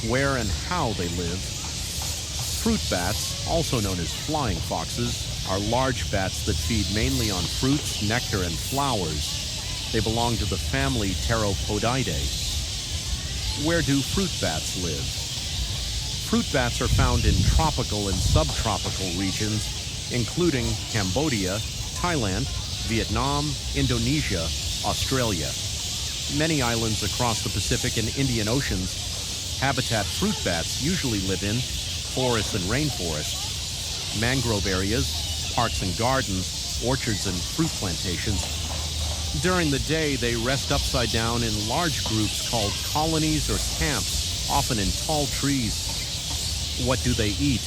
Where and how they live. Fruit bats, also known as flying foxes, are large bats that feed mainly on fruits, nectar, and flowers. They belong to the family Pteropodidae. Where do fruit bats live? Fruit bats are found in tropical and subtropical regions, including Cambodia, Thailand, Vietnam, Indonesia, Australia. Many islands across the Pacific and Indian Oceans, habitat fruit bats usually live in forests and rainforests, mangrove areas, parks and gardens, orchards and fruit plantations. During the day, they rest upside down in large groups called colonies or camps, often in tall trees. What do they eat?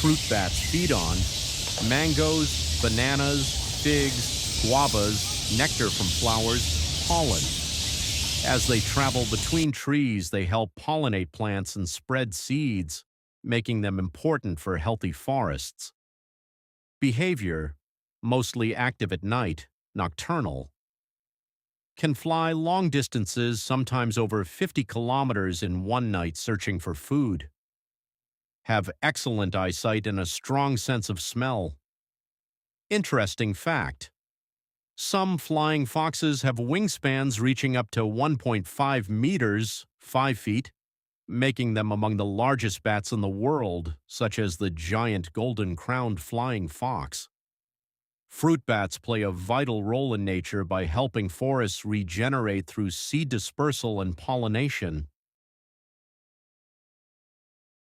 Fruit bats feed on mangoes, bananas, figs, guavas, nectar from flowers, pollen. As they travel between trees, they help pollinate plants and spread seeds, making them important for healthy forests. Behavior, mostly active at night, nocturnal. Can fly long distances, sometimes over 50 kilometers in one night searching for food. Have excellent eyesight and a strong sense of smell. Interesting fact: some flying foxes have wingspans reaching up to 1.5 meters, 5 feet, making them among the largest bats in the world, such as the giant golden-crowned flying fox. Fruit bats play a vital role in nature by helping forests regenerate through seed dispersal and pollination.